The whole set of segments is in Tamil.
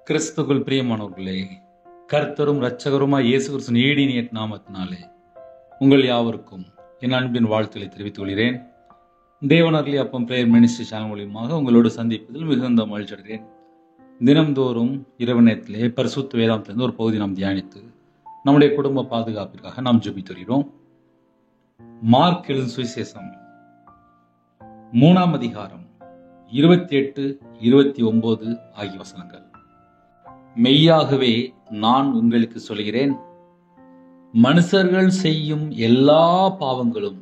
கிறிஸ்துக்குள் பிரியமானவர்களே, கர்த்தரும் இரட்சகருமாய் இயேசு கிறிஸ்துவின் ஈடினிய நாமத்தினாலே உங்கள் யாவருக்கும் என் அன்பின் வாழ்த்துக்களை தெரிவித்துக் கொள்கிறேன். தேவனர்லி அப்பம் பிரேயர் மினிஸ்ட்ரி சேனல் மூலியமாக உங்களோடு சந்திப்பதில் மிகுந்த மகிழ்ச்சி அடைகிறேன். தினம்தோறும் இரவு நேரத்திலே பரிசுத்த வேதாந்தத்திலிருந்து ஒரு பகுதி நாம் தியானித்து நம்முடைய குடும்ப பாதுகாப்பிற்காக நாம் ஜெபித்து வருகிறோம். மார்க் எழுதின சுவிசேஷம் 3ஆம் அதிகாரம் 28, 29 ஆகிய வசனங்கள். மெய்யாகவே நான் உங்களுக்கு சொல்கிறேன், மனுஷர்கள் செய்யும் எல்லா பாவங்களும்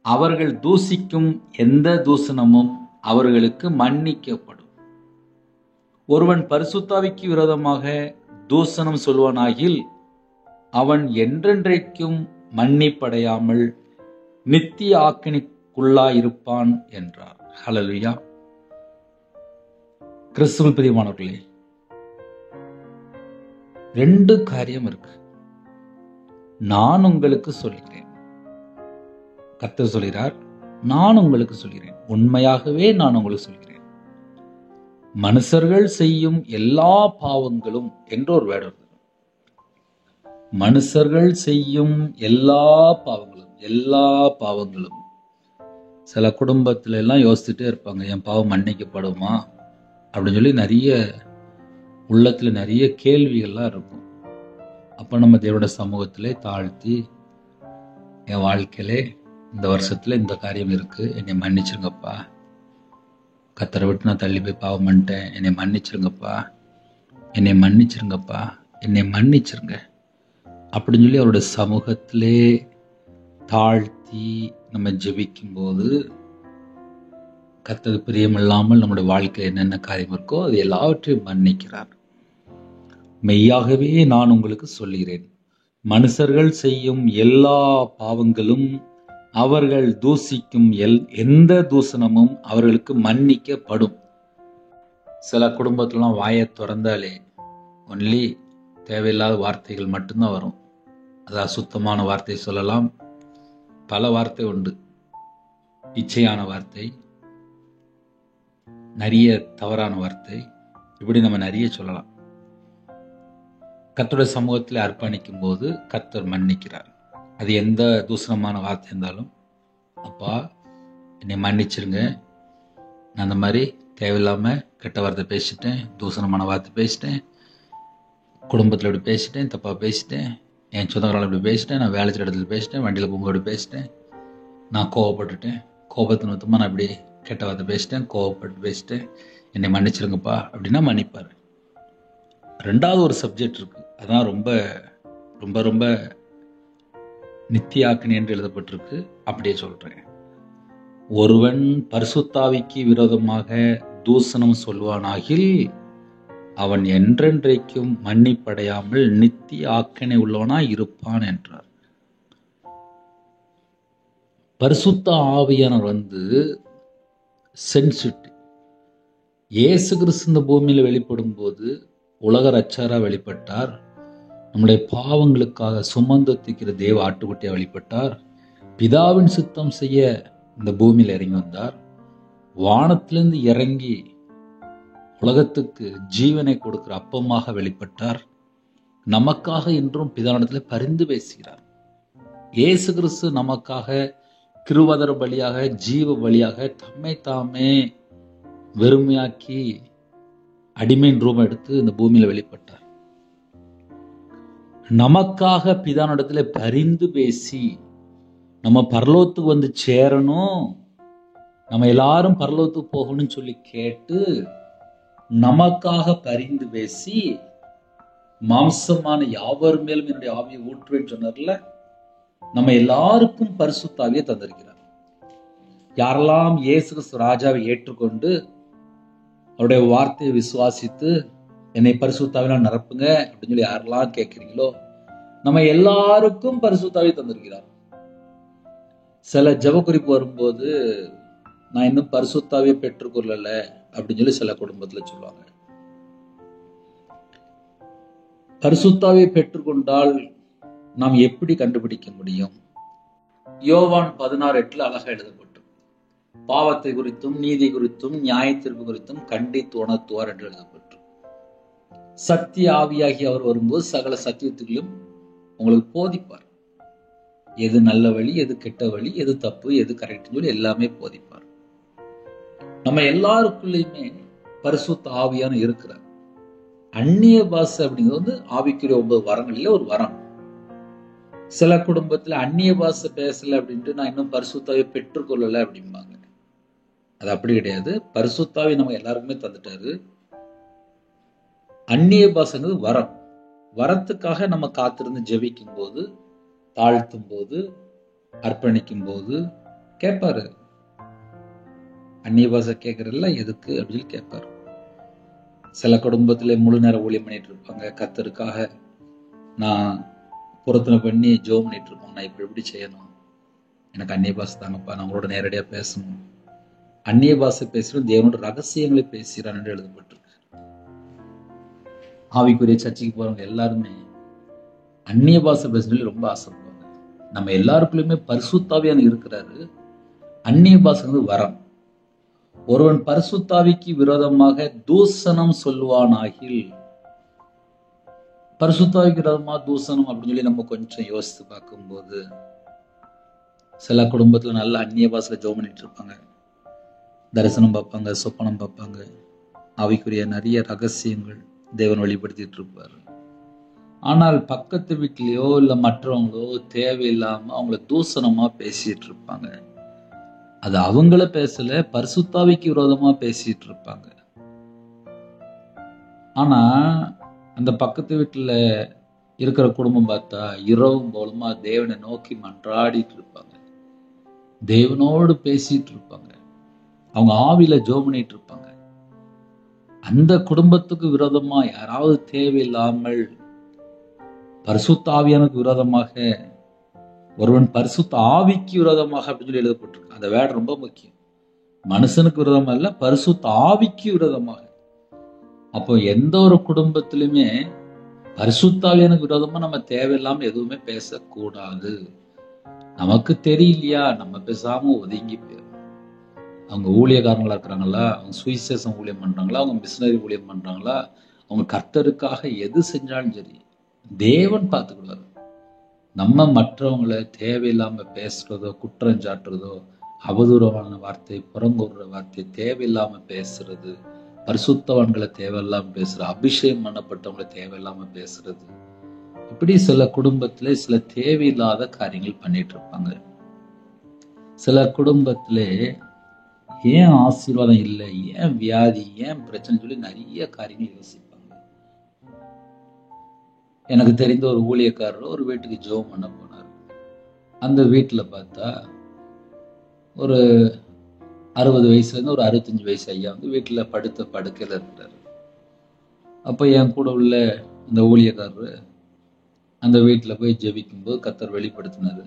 அவர்கள் தூசிக்கும் எந்த தூசணமும் அவர்களுக்கு மன்னிக்கப்படும். ஒருவன் பரிசுத்தாவிக்கு விரோதமாக தூசணம் சொல்வானாகில் அவன் என்றென்றைக்கும் மன்னிப்படையாமல் நித்திய ஆக்கினைக்குள்ளாயிருப்பான் என்றார். ஹல்லேலூயா. கிறிஸ்துவுக்குள் பிரியமானவர்களே, 2 காரியம் இருக்கு. நான் உங்களுக்கு சொல்கிறேன், கர்த்தர் சொல்கிறார், நான் உங்களுக்கு சொல்கிறேன், உண்மையாகவே நான் உங்களுக்கு சொல்கிறேன், மனுஷர்கள் செய்யும் எல்லா பாவங்களும் என்று ஒரு வேர்டு வருது. மனுஷர்கள் செய்யும் எல்லா பாவங்களும். சில குடும்பத்துல எல்லாம் யோசிச்சுட்டே இருப்பாங்க, என் பாவம் மன்னிக்கப்படுமா அப்படின்னு சொல்லி நிறைய உள்ளத்துல நிறைய கேள்விகள்லாம் இருக்கும். அப்ப நம்ம தேவனுடைய சமூகத்திலே தாழ்த்தி, என் வாழ்க்கையிலே இந்த வருஷத்துல இந்த காரியம் இருக்கு, என்னை மன்னிச்சிருங்கப்பா, கர்த்தரை விட்டு நான் தள்ளி போய் பாவம் பண்ணிட்டேன், என்னை மன்னிச்சிருங்கப்பா, என்னை மன்னிச்சிருங்க அப்படின்னு சொல்லி அவருடைய சமூகத்திலே தாழ்த்தி நம்ம ஜெபிக்கும் போது கர்த்தருக்கு பிரியமில்லாமல் நம்முடைய வாழ்க்கையில் என்னென்ன காரியம் இருக்கோ அது எல்லாவற்றையும் மன்னிக்கிறார். மெய்யாகவே நான் உங்களுக்கு சொல்கிறேன், மனுஷர்கள் செய்யும் எல்லா பாவங்களும் அவர்கள் தூசிக்கும் எந்த தூசணமும் அவர்களுக்கு மன்னிக்கப்படும். சில குடும்பத்திலாம் வாயை திறந்தாலே ஒன்லி தேவையில்லாத வார்த்தைகள் மட்டும்தான் வரும். அது அசுத்தமான வார்த்தை சொல்லலாம், பல வார்த்தை உண்டு, இச்சையான வார்த்தை, நிறைய தவறான வார்த்தை, இப்படி நம்ம நிறைய சொல்லலாம். கர்த்தருடைய சமூகத்தில் அர்ப்பணிக்கும் போது கர்த்தர் மன்னிக்கிறார். அது எந்த தூசணமான வார்த்தை இருந்தாலும், அப்பா என்னை மன்னிச்சிருங்க, நான் அந்த மாதிரி தேவையில்லாம கெட்ட வார்த்தை பேசிட்டேன், தூசணமான வார்த்தை பேசிட்டேன், குடும்பத்தில் இப்படி பேசிட்டேன், தப்பா பேசிட்டேன், என் சொந்தக்காரங்களை இப்படி பேசிட்டேன், நான் வேலை செய்கிற இடத்துல பேசிட்டேன், வண்டியில் போகும்போது பேசிட்டேன், நான் கோவப்பட்டுட்டேன், கோபத்தின் நிமித்தமாக நான் இப்படி கெட்ட வார்த்தை பேசிட்டேன், கோவப்பட்டு பேசிட்டேன், என்னை மன்னிச்சிருங்கப்பா அப்படின்னா மன்னிப்பார். 2வது ஒரு சப்ஜெக்ட் இருக்கு, அதான் ரொம்ப ரொம்ப ரொம்ப நித்திய ஆக்கினை என்று எழுதப்பட்டிருக்கு. அப்படியே சொல்றேன், ஒருவன் பரிசுத்தாவிக்கு விரோதமாக தூசணம் சொல்வானாகில் அவன் என்றென்றைக்கும் மன்னிப்படையாமல் நித்திய ஆக்கினை உள்ளவனாய் இருப்பான் என்றார். பரிசுத்த ஆவியானவர் சென்சிட்டிவ். இயேசு கிறிஸ்து இந்த பூமியில் வெளிப்படும் போது உலக ரட்சகரா வெளிப்பட்டார். நம்முடைய பாவங்களுக்காக சுமந்து தூக்கிற தேவ ஆட்டுக்குட்டியா வெளிப்பட்டார். பிதாவின் சித்தம் செய்ய இந்த பூமியில் இறங்கி வந்தார். வானத்திலிருந்து இறங்கி உலகத்துக்கு ஜீவனை கொடுக்கிற அப்பமாக வெளிப்பட்டார். நமக்காக இன்றும் பிதாவிடத்தில் பரிந்து பேசுகிறார். இயேசு கிறிஸ்து நமக்காக கிருபதர பலியாக, ஜீவ பலியாக தம்மை தாமே வெறுமையாக்கி அடிமையின் ரூபம் எடுத்து இந்த பூமியில வெளிப்பட்டார். நமக்காக பிதானிடத்துல பரிந்து பேசி நம்ம பரலோகத்துக்கு வந்து சேரணும், நம்ம எல்லாரும் பரலோகத்துக்கு போகணும்னு சொல்லி கேட்டு நமக்காக பரிந்து பேசி மாம்சமான யாவர் மேலும் என்னுடைய ஆவியை ஊற்றுவேன்னு சொன்னார்ல, நம்ம எல்லாருக்கும் பரிசுத்த ஆவியை தந்திருக்கிறார். யாரெல்லாம் இயேசு கிறிஸ்து ராஜாவை ஏற்றுக்கொண்டு அவருடைய வார்த்தையை விசுவாசித்து என்னை பரிசுத்த ஆவியால் நிரப்புங்க அப்படின்னு சொல்லி யாரெல்லாம் கேட்கிறீங்களோ நம்ம எல்லாருக்கும் பரிசுத்த ஆவியை தந்திருக்கிறார். சில ஜெப குறிப்பு வரும்போது நான் இன்னும் பரிசுத்த ஆவியை பெற்றுக்கொள்ளல அப்படின்னு சொல்லி சில குடும்பத்துல சொல்லுவாங்க. பரிசுத்த ஆவியை பெற்றுக்கொண்டால் நாம் எப்படி கண்டுபிடிக்க முடியும்? யோவான் 16:8 அழகா எழுதப்பட்டு, பாவத்தை குறித்தும் நீதி குறித்தும் நியாய தீர்ப்பு குறித்தும் கண்டித்து உணர்த்துவார் என்று எழுதப்பட்டு, சத்திய ஆவியாகி அவர் வரும்போது சகல சத்தியத்துகளையும் உங்களுக்கு போதிப்பார். எது நல்ல வழி, எது கெட்ட வழி, எது தப்பு, எது கரெக்ட்னு சொல்லி எல்லாமே போதிப்பார். நம்ம எல்லாருக்குள்ளயுமே பரிசுத்த ஆவியான இருக்கிறார். அந்நிய பாஷை அப்படிங்கிறது ஆவிக்குரிய 9 வரங்களில ஒரு வரம். சில குடும்பத்துல அந்நிய பாஷை பேசல அப்படின்ட்டு நான் இன்னும் பரிசுத்தாவை பெற்றுக்கொள்ளல அப்படிம்பாங்க. அது அப்படி கிடையாது. பரிசுத்தாவை நம்ம எல்லாருக்குமே தந்துட்டாரு. அந்நிய பாஷைங்கிறது வரம். வரத்துக்காக நம்ம காத்திருந்து ஜெபிக்கும் போது, தாழ்த்தும் போது, அர்ப்பணிக்கும் போது கேட்பாரு. அந்நிய பாஷை கேட்கறதுல எதுக்கு அப்படின்னு கேட்பாரு. சில குடும்பத்துல முழு நேரம் ஊழியம் பண்ணிட்டு இருப்பாங்க. கர்த்தருக்காக நான் பொருத்தனை பண்ணி ஜெபம் பண்ணிட்டு இருப்போம். நான் இப்படி செய்யணும், எனக்கு அந்நிய பாஷை தாங்கப்பா, நான் உங்களோட நேரடியா பேசணும். அந்நிய பாஷை பேசுறது தேவனோட ரகசியங்களை பேசுகிறான் என்று எழுதப்பட்டிருக்கு. ஆவிக்குரிய சர்ச்சைக்கு போறவங்க எல்லாருமே அந்நிய பாஷை பேசுறது ரொம்ப ஆசைப்படுவாங்க. நம்ம எல்லாருக்குள்ளயுமே பரிசுத்தாவியான இருக்கிறாரு. அந்நிய பாஷை வரம். ஒருவன் பரிசுத்தாவிக்கு விரோதமாக தூசணம் சொல்லுவானாகில், பரிசுத்தாவிக்கு விரோதமா தூசணம் அப்படின்னு சொல்லி நம்ம கொஞ்சம் யோசித்து பார்க்கும்போது, சில குடும்பத்துல நல்ல அந்நிய பாஷையில ஜெபம் பண்ணிட்டு இருப்பாங்க. தரிசனம் பார்ப்பாங்க, சொப்பனம் பார்ப்பாங்க. ஆவிக்குரிய நிறைய ரகசியங்கள் தேவன் வெளிப்படுத்திட்டு இருப்பாரு. ஆனால் பக்கத்து வீட்லயோ இல்ல மற்றவங்களோ தேவையில்லாம அவங்கள தூசணமா பேசிட்டு இருப்பாங்க. அது அவங்கள பேசல, பரிசுத்தாவிக்கு விரோதமா பேசிட்டு இருப்பாங்க. ஆனா அந்த பக்கத்து வீட்டுல இருக்கிற குடும்பம் பார்த்தா இரவும் போலமா தேவனை நோக்கி மன்றாடிட்டு இருப்பாங்க. தேவனோடு பேசிட்டு இருப்பாங்க. அவங்க ஆவியில ஜெபம் பண்ணிட்டு இருப்பாங்க. அந்த குடும்பத்துக்கு விரோதமா யாராவது தேவையில்லாமல் பரிசுத்த ஆவியானுக்கு விரோதமாக, ஒருவன் பரிசுத்த ஆவிக்கு விரோதமாக அப்படின்னு சொல்லி எழுதப்பட்டிருக்கு. அந்த வேர்டு ரொம்ப முக்கியம். மனுஷனுக்கு விரோதமா இல்ல, பரிசுத்த ஆவிக்கு விரோதமாக. அப்போ எந்த ஒரு குடும்பத்திலுமே பரிசுத்த ஆவியானுக்கு விரோதமா நம்ம தேவையில்லாம எதுவுமே பேசக்கூடாது. நமக்கு தெரியலையா, நம்ம பேசாம ஒதுங்கி போயிடும். அவங்க ஊழியக்காரங்களா இருக்கிறாங்களா, அவங்க சுவிசேஷம் ஊழியம் பண்றாங்களா, அவங்க மிஷனரி ஊழியம் பண்றாங்களா, அவங்க கர்த்தருக்காக எது செஞ்சாலும் சரி தேவன் பார்த்துக்கிறாரு. நம்ம மற்றவங்களை தேவையில்லாம பேசுறதோ, குற்றம் சாட்டுறதோ, அவதூறமான வார்த்தை, புறங்கூறுற வார்த்தை, தேவையில்லாம பேசுறது, பரிசுத்தவான்களை தேவையில்லாம பேசுறது, அபிஷேகம் பண்ணப்பட்டவங்களை தேவையில்லாம பேசுறது, இப்படி சில குடும்பத்திலே சில தேவையில்லாத காரியங்கள் பண்ணிட்டு இருப்பாங்க. சில குடும்பத்திலே ஏன் ஆசீர்வாதம் இல்லை, ஏன் வியாதி, ஏன் பிரச்சனை சொல்லி நிறைய காரியங்கள் யோசிப்பாங்க. எனக்கு தெரிந்த ஒரு ஊழியக்காரர் ஒரு வீட்டுக்கு ஜெபம் பண்ண போனார். அந்த வீட்டுல பார்த்தா ஒரு 60 வயசுல இருந்து ஒரு 65 வயசு ஐயா வந்து வீட்டுல படுத்த படுக்கையில இருக்கிறாரு. அப்ப என் கூட உள்ள அந்த ஊழியக்காரர் அந்த வீட்டுல போய் ஜெபிக்கும் போது கர்த்தர் வெளிப்படுத்தினாரு,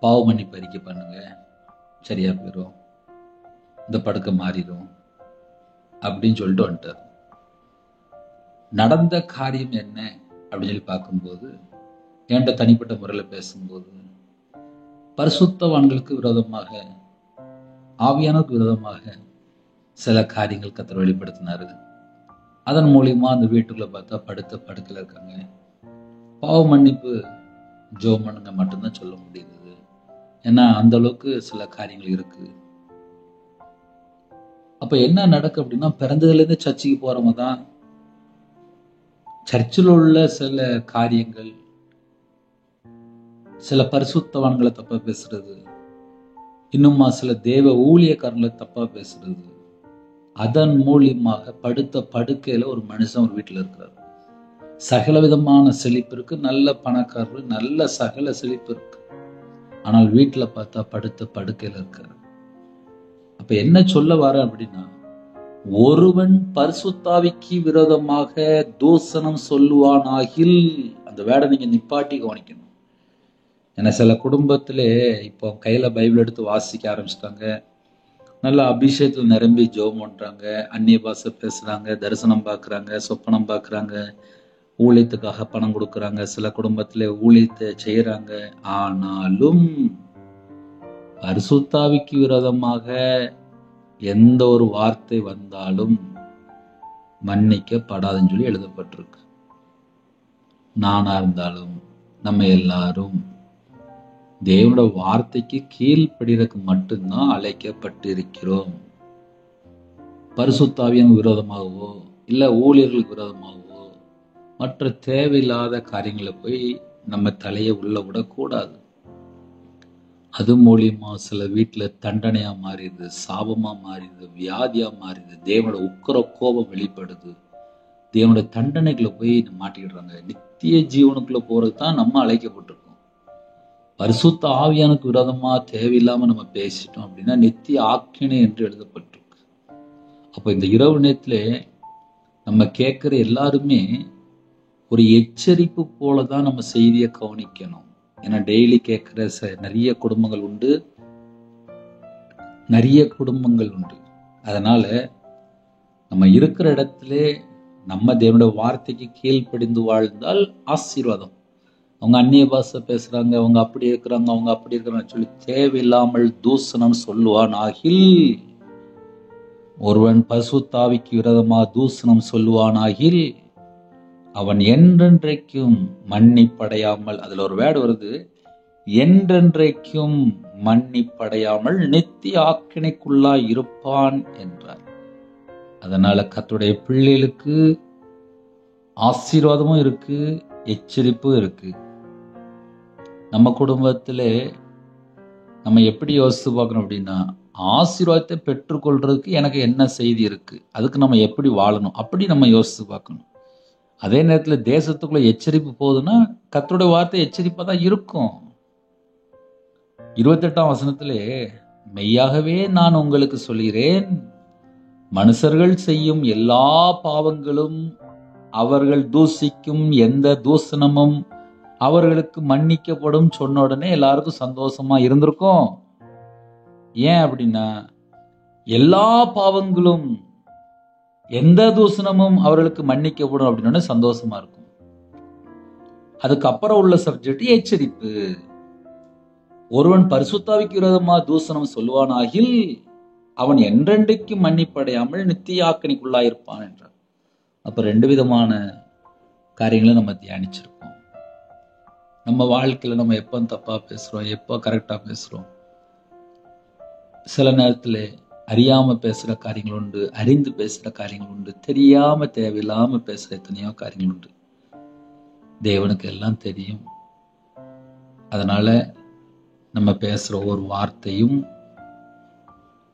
பாவ மன்னிப்பு அறிக்கை பண்ணுங்க, சரியா போயிடும், இந்த படுக்கை மாறிடும் அப்படின்னு சொல்லிட்டு வந்துட்டார். நடந்த காரியம் என்ன அப்படின்னு சொல்லி பார்க்கும்போது, என்கிட்ட தனிப்பட்ட முறையில பேசும்போது, பரிசுத்தவான்களுக்கு விரோதமாக, ஆவியானவருக்கு விரோதமாக சில காரியங்கள் கர்த்தர் வெளிப்படுத்தினாரு. அதன் மூலியமா அந்த வீட்டுக்குள்ள பார்த்தா படுத்த படுக்கையில இருக்காங்க. பாவ மன்னிப்பு ஜெபம் பண்ணுங்க மட்டும்தான் சொல்ல முடியுது. ஏன்னா அந்த அளவுக்கு சில காரியங்கள் இருக்கு. அப்ப என்ன நடக்கு அப்படின்னா, பிறந்ததுல இருந்து சர்ச்சுக்கு போறவங்க தான் சர்ச்சில் உள்ள சில காரியங்கள், சில பரிசுத்தவான்களை தப்பா பேசுறது, இன்னுமா சில தேவ ஊழியக்காரங்களை தப்பா பேசுறது, அதன் மூலியமாக படுத்த படுக்கையில ஒரு மனுஷன் ஒரு வீட்டுல இருக்கிறார். சகல விதமான செழிப்பு இருக்கு, நல்ல பணக்காரர், நல்ல சகல செழிப்பு இருக்கு. ஆனால் வீட்டுல பார்த்தா படுத்த படுக்கையில இருக்காரு. அப்ப என்ன சொல்ல வர அப்படின்னா, ஒருவன் பரிசுத்தாவிக்கு விரோதமாக தூசணம் சொல்லுவானாகில், அந்த வேடை நீங்க நிப்பாட்டி கவனிக்கணும். ஏன்னா சில குடும்பத்திலே இப்போ கையில பைபிள் எடுத்து வாசிக்க ஆரம்பிச்சிட்டாங்க, நல்ல அபிஷேகத்தில் நிரம்பி ஜெபம் பண்றாங்க, அந்நிய பாஷை பேசுறாங்க, தரிசனம் பார்க்கறாங்க, சொப்பனம் பார்க்கறாங்க, ஊழியத்துக்காக பணம் கொடுக்கறாங்க, சில குடும்பத்திலே ஊழியத்தை செய்யறாங்க. ஆனாலும் பரிசுத்தாவிக்கு விரோதமாக எந்த ஒரு வார்த்தை வந்தாலும் மன்னிக்கப்படாதுன்னு சொல்லி எழுதப்பட்டிருக்கு. நானா இருந்தாலும் நம்ம எல்லாரும் தேவனோட வார்த்தைக்கு கீழ்ப்படிறதுக்கு மட்டும்தான் அழைக்கப்பட்டு இருக்கிறோம். பரிசுத்த ஆவியானுக்கு விரோதமாகவோ இல்ல ஊழியர்களுக்கு விரோதமாகவோ மற்ற தேவையில்லாத காரியங்களை போய் நம்ம தலையை உள்ள விடக்கூடாது. அது மூலியமா சில வீட்டுல தண்டனையா மாறிடுது, சாபமா மாறிடுது, வியாதியா மாறிடுது, தேவனோட உக்கிர கோபம் வெளிப்படுது, தேவனோட தண்டனைக்குள்ள போய் மாட்டிக்கிடுறாங்க. நித்திய ஜீவனுக்குள்ள போறது தான் நம்ம அழைக்கப்பட்டிருக்கோம். பரிசுத்த ஆவியானுக்கு விரோதமா தேவையில்லாம நம்ம பேசிட்டோம் அப்படின்னா நித்திய ஆக்கினை என்று எழுதப்பட்டிருக்கு. அப்போ இந்த இரவு நேரத்துல நம்ம கேட்கிற எல்லாருமே ஒரு எச்சரிப்பு போலதான் நம்ம செய்தியை கவனிக்கணும். ஏன்னா டெய்லி கேட்கிற நிறைய குடும்பங்கள் உண்டு. அதனால நம்ம இருக்கிற இடத்துல நம்ம தேவனுடைய வார்த்தைக்கு கீழ்ப்படிந்து வாழ்ந்தால் ஆசீர்வாதம். அவங்க அந்நிய பாஷை பேசுறாங்க, அவங்க அப்படி இருக்கிறாங்க சொல்லி தேவையில்லாமல் தூசணம் சொல்லுவான் ஆகில், ஒருவன் பரிசுத்த ஆவிக்கு விரோதமா தூசணம் சொல்லுவான் ஆகில் அவன் என்றென்றைக்கும் மன்னிப்படையாமல், அதுல ஒரு வேர்டு வருது, என்றென்றைக்கும் மன்னிப்படையாமல் நித்திய ஆக்கினைக்குள்ளாய் இருப்பான் என்றார். அதனால கர்த்தருடைய பிள்ளைகளுக்கு ஆசீர்வாதமும் இருக்கு, எச்சரிப்பும் இருக்கு. நம்ம குடும்பத்துல நம்ம எப்படி யோசித்து பார்க்கணும் அப்படின்னா, ஆசீர்வாதத்தை பெற்றுக்கொள்றதுக்கு எனக்கு என்ன செய்தி இருக்கு, அதுக்கு நம்ம எப்படி வாழணும், அப்படி நம்ம யோசித்து பார்க்கணும். அதே நேரத்துல தேசத்துக்குள்ள எச்சரிப்பு போகுதுன்னா கர்த்தருடைய வார்த்தை எச்சரிப்பா தான் இருக்கும். 28ஆம் வசனத்திலே, மெய்யாகவே நான் உங்களுக்கு சொல்கிறேன், மனுஷர்கள் செய்யும் எல்லா பாவங்களும் அவர்கள் தூசிக்கும் எந்த தூசணமும் அவர்களுக்கு மன்னிக்கப்படும் சொன்ன உடனே எல்லாருக்கும் சந்தோஷமா இருந்திருக்கும். ஏன் அப்படின்னா, எல்லா பாவங்களும் எந்த தூசணமும் அவர்களுக்கு மன்னிக்கப்படும் அப்படின்னு சந்தோஷமா இருக்கும். அதுக்கப்புறம் உள்ள சப்ஜெக்ட் எச்சரிப்பு. ஒருவன் பரிசுத்தாவிக்கு விரோதமா தூசணம் சொல்லுவானாகில் அவன் என்றென்றைக்கும் மன்னிப்படையாமல் நித்திய ஆக்கினைக்குள்ளாயிருப்பான் என்றார். அப்ப 2 விதமான காரியங்களை நம்ம தியானிச்சிருக்கோம். நம்ம வாழ்க்கையில நம்ம எப்போ தப்பா பேசுறோம், எப்போ கரெக்டா பேசுறோம். சில நேரத்துல அறியாம பேசுற காரியங்கள் உண்டு, அறிந்து பேசுற காரியங்கள் உண்டு, தெரியாம தேவையில்லாம பேசுற எத்தனையோ காரியங்கள் உண்டு. தேவனுக்கு எல்லாம் தெரியும். அதனால நம்ம பேசுற ஒவ்வொரு வார்த்தையும்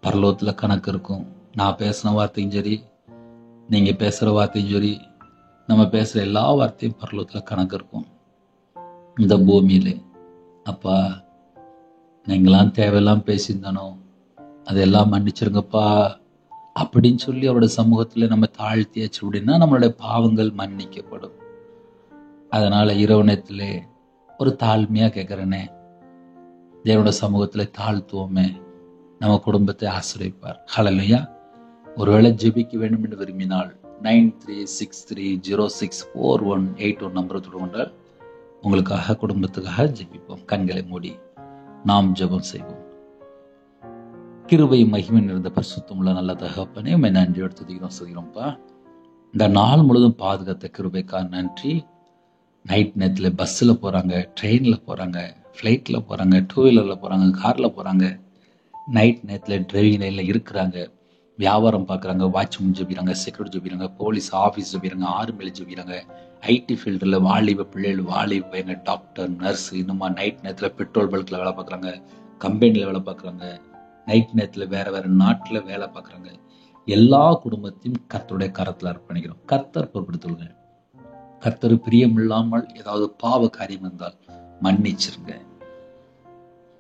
பரலோகத்துல கணக்கு இருக்கும். நான் பேசுன வார்த்தையும் சரி, நீங்க பேசுற வார்த்தையும் சரி, நம்ம பேசுற எல்லா வார்த்தையும் பரலோகத்துல கணக்கு இருக்கும். இந்த பூமியில அப்பா நீங்களாம் தேவையெல்லாம் பேசியிருந்தானோ அதெல்லாம் மன்னிச்சிருங்கப்பா அப்படின்னு சொல்லி அவரோட சமூகத்துல நம்ம தாழ்த்தியாச்சு அப்படின்னா நம்மளுடைய பாவங்கள் மன்னிக்கப்படும். அதனால இரவு நேரத்துல ஒரு தாழ்மையா கேட்கிறேனே, தேவனோட சமூகத்துல தாழ்த்துவோமே, நம்ம குடும்பத்தை ஆசிரியப்பார். ஹல்லேலூயா. ஒருவேளை ஜெபிக்க வேண்டும் என்று விரும்பினால் 9363064181 நம்பரை தொடர்ந்தால் உங்களுக்காக குடும்பத்துக்காக ஜெபிப்போம். கண்களை மூடி நாம் ஜெபம் செய்வோம். கிருபை மகிமை நிறைந்த பரிசுத்தமுள்ள நல்ல தகப்பனே, உம்மை நன்றியோடு துதிக்கிறோம் சொல்கிறோம்ப்பா. இந்த நாள் முழுதும் பாதுகாத்த கிருபைக்காக நன்றி. நைட் நேரத்தில் பஸ்ஸில் போகிறாங்க, ட்ரெயினில் போகிறாங்க, ஃப்ளைட்டில் போகிறாங்க, 2 வீலரில் போகிறாங்க, காரில் போகிறாங்க, நைட் நேரத்தில் டிரைவிங் லைனில் இருக்கிறாங்க, வியாபாரம் பார்க்குறாங்க, வாட்ச்மேன் ஜெபிக்கிறாங்க, செக்யூரிட்டி ஜெபிக்கிறாங்க, போலீஸ் ஆஃபீஸ் ஜெபிக்கிறாங்க, ஆர்மியில் ஜெபிக்கிறாங்க, ஐடி ஃபீல்டில் வாலிப பிள்ளைகள், வாலிப பையங்க, டாக்டர், நர்ஸ், இன்னுமா நைட் நேரத்தில் பெட்ரோல் பல்கில் வேலை பார்க்குறாங்க, கம்பெனியில் வேலை பார்க்குறாங்க, நைட் நேரத்தில் வேற வேற நாட்டில் வேலை பார்க்குறாங்க. எல்லா குடும்பத்தையும் கர்த்தருடைய கரத்தில் அர்ப்பணிக்கிறோம். கர்த்தர் பொறுப்படுத்துங்க. கர்த்தர் பிரியமில்லாமல் ஏதாவது பாவ காரியம் இருந்தால் மன்னிச்சிருங்க.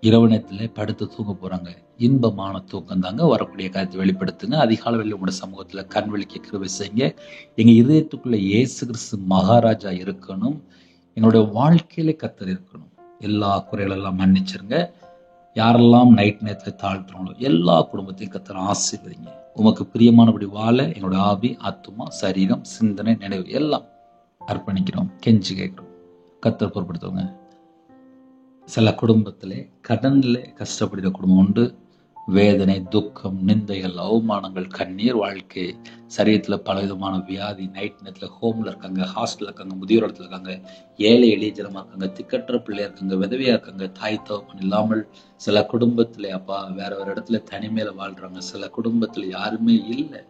இரவு நேரத்தில் படுத்து தூங்க போறாங்க, இன்பமான தூக்கம் தாங்க. வரக்கூடிய காரியத்தை வெளிப்படுத்துங்க. அதிகால வேளையில் உங்களோட சமூகத்துல கண் விழிக்க கிருபை செய்யுங்க. எங்க இதயத்துக்குள்ள இயேசு கிறிஸ்து மகாராஜா இருக்கணும். என்னுடைய வாழ்க்கையில கர்த்தர் இருக்கணும். எல்லா குறைகளெல்லாம் மன்னிச்சிருங்க. யாரெல்லாம் நைட் நேரத்தில் தாழ்த்துறாங்களோ எல்லா குடும்பத்தையும் கர்த்தர் ஆசீர்வதிங்க. உமக்கு பிரியமானபடி வாழ என்னோட ஆவி, ஆத்துமா, சரீரம், சிந்தனை, நினைவு எல்லாம் அர்ப்பணிக்கிறோம். கெஞ்சி கேட்கிறோம். கர்த்தர் பொறுப்படுத்துவங்க. சில குடும்பத்திலே கடன்ல கஷ்டப்படுகிற குடும்பம் உண்டு. வேதனை, துக்கம், நிந்தைகள், அவமானங்கள், கண்ணீர் வாழ்க்கை, சரீரத்தில் பலவிதமான வியாதி, நைட் நேரத்தில் ஹோமில் இருக்காங்க, ஹாஸ்டலில் இருக்காங்க, முதியோர் இடத்துல இருக்காங்க, ஏழை எளிய ஜனமாக இருக்காங்க, திக்கற்ற பிள்ளையா இருக்காங்க, விதவையாக இருக்காங்க, தாய் தகப்பன் இல்லாமல் சில குடும்பத்தில் அப்பா வேற ஒரு இடத்துல தனிமையில் வாழ்கிறாங்க, சில குடும்பத்தில் யாருமே இல்லை,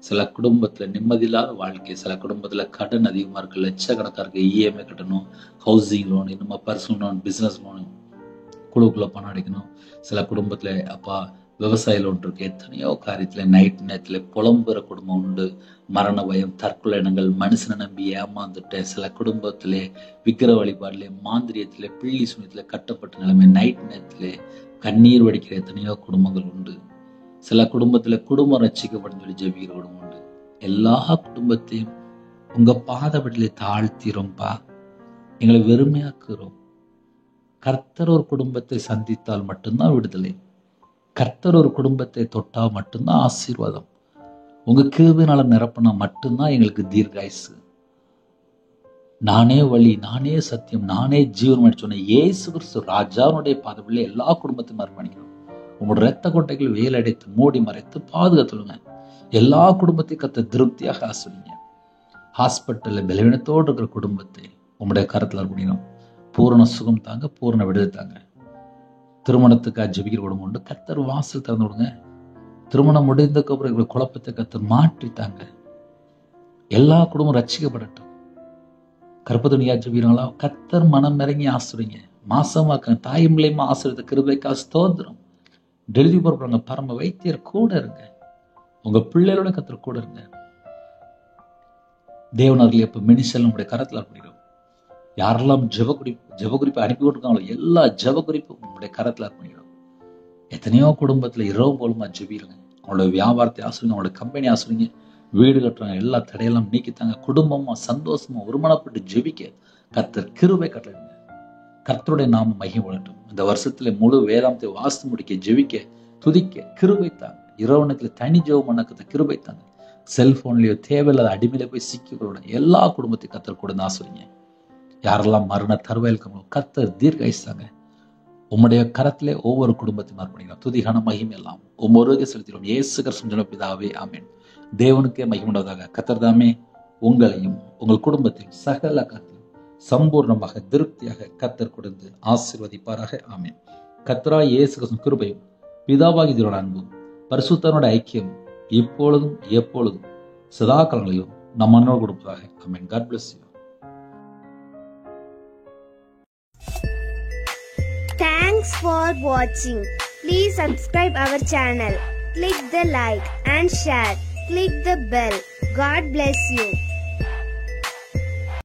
சில குடும்பத்தில் நிம்மதியில்லாத வாழ்க்கை, சில குடும்பத்தில் கடன் அதிகமாக இருக்குது, லட்சக்கணக்காக இருக்குது, இஎம்ஐ கட்டணும், ஹவுசிங் லோன், இன்னும் பர்சனல் லோன், பிஸ்னஸ் லோனு, குழுக்குள்ள பணம் அடிக்கணும், சில குடும்பத்தில் அப்பா விவசாய லோன் இருக்கு, எத்தனையோ காரியத்தில் நைட் நேரத்தில் புலம்புற குடும்பம் உண்டு, மரண பயம், தற்கொலை எண்ணங்கள், மனுஷனை நம்பி ஏமாந்துட்டேன், சில குடும்பத்திலே விக்கிர வழிபாடுல, மாந்திரியத்தில், பிள்ளி சுனியத்தில் கட்டப்பட்ட நிலைமை, நைட் நேரத்தில் கண்ணீர் வடிக்கிற எத்தனையோ குடும்பங்கள் உண்டு, சில குடும்பத்தில் குடும்பம் ரட்சிக்கப்படும் சொல்லி ஜெபிக்கிற குடும்பம் உண்டு. எல்லா குடும்பத்தையும் உங்க பாதபடியிலே தாழ்த்திரோம்பா, எங்களை வெறுமையாக்குறோம். கர்த்தர் ஒரு குடும்பத்தை சந்தித்தால் மட்டும்தான் விடுதலை, கர்த்தர் ஒரு குடும்பத்தை தொட்டா மட்டும்தான் ஆசீர்வாதம், உங்க கிருபையினால நிரப்பினா மட்டும்தான் எங்களுக்கு தீர்காயுசு. நானே வழி, நானே சத்தியம், நானே ஜீவன் சொன்ன இயேசு கிறிஸ்து ராஜாவுடைய பாதபடியிலே எல்லா குடும்பத்தையும் அர்ப்பணிக்கிறோம். உங்களோட ரத்த கொட்டைகள் வேலடைத்து மூடி மறைத்து பாதுகாத்துடுங்க. எல்லா குடும்பத்தையும் கத்த திருப்தியாக ஆசிரிங்க. ஹாஸ்பிட்டல்ல பலவீனத்தோடு இருக்கிற குடும்பத்தை உங்களுடைய கரத்தில் அர்ப்பணிக்கிறோம். பூரண சுகம் தாங்க, பூரண விடுதலை தாங்க. திருமணத்துக்காக ஜெபிக்கிற குடும்பம் உண்டு, கர்த்தர் வாசல் திறந்து விடுங்க. திருமணம் முடிந்ததுக்கு அப்புறம் இவங்க குழப்பத்தை கர்த்தர் மாற்றித்தாங்க. எல்லா குடும்பம் ரட்சிக்கப்படட்டும். கற்பதுணியா ஜெபிக்கிறாங்களா, கர்த்தர் மனம் இறங்கி ஆசிரிங்க. மாசமாக்க தாயும் பிள்ளையுமா ஆசிரியத்தை கிருபைக்கா ஸ்தோத்திரம். டெலிவரி போறாங்க, பரம வைத்தியர் கூட இருங்க. உங்க பிள்ளைகளோட கர்த்தர் கூட இருங்க. தேவனர்கள் எப்ப மினிஷல் நம்முடைய கரத்தில் அர்ப்பணிக்கிறோம். யாரெல்லாம் ஜெபகுறிப்பை அனுப்பி கொண்டிருக்காங்களோ எல்லா ஜெபகுறிப்பும் உங்களுடைய கரத்தில் அர்ப்பணிக்கிறோம். எத்தனையோ குடும்பத்துல இரவு போலுமா ஜெபிருங்க. அவங்களோட வியாபாரத்தை ஆசிரிங்க, அவங்களோட கம்பெனி ஆசிரிங்க, வீடு கட்டுறாங்க, எல்லா தடையெல்லாம் நீக்கித்தாங்க. குடும்பமா சந்தோஷமா ஒருமனப்பட்டு ஜெபிக்க கர்த்தர் கிருபை கட்டளைங்க. கர்த்தருடைய நாம மகிமைப்படட்டும். இந்த வருஷத்துல முழு வேதாந்தத்தை வாசித்து முடிக்க, ஜெபிக்க, துதிக்க கிருபை தாங்க. இரவு நேரத்துல தனி ஜெபம் பண்ண கர்த்தர் கிருபை தாங்க. செல்போன்லயோ தேவையில்லாத அடிமையில போய் சிக்கிக்கூட எல்லா குடும்பத்தையும் கர்த்தர் கூட ஆசிரிங்க. யாரெல்லாம் மரண தருவாயில் இருக்காங்களோ கர்த்தர் தீர்காயுசாங்க. உம்முடைய கரத்திலே ஒவ்வொரு குடும்பத்தையும் அர்ப்பணிக்கிறோம். துதிகான மகிமை எல்லாம் ஒவ்வொருவருக்கே செலுத்திடும். இயேசு கிறிஸ்து பிதாவே ஆமென். தேவனுக்கே மகிமையுள்ளதாக. கர்த்தர் தாமே உங்களையும் உங்கள் குடும்பத்தையும் சகல காத்திலும் சம்பூர்ணமாக திருப்தியாக கர்த்தர் கொடுத்து ஆசீர்வதிப்பாராக. ஆமென். கர்த்தராகிய இயேசு கிறிஸ்துவின் கிருபையும் பிதாவாகிய தேவனுடைய அன்பும் பரிசுத்தருடைய ஐக்கியம் இப்பொழுதும் எப்பொழுதும் சதா காலங்களிலும் நம் மன்னோடு கொடுப்பதாக. ஆமென். God bless you. Thanks for watching. Please subscribe our channel. Click the like and share. Click the bell. God bless you.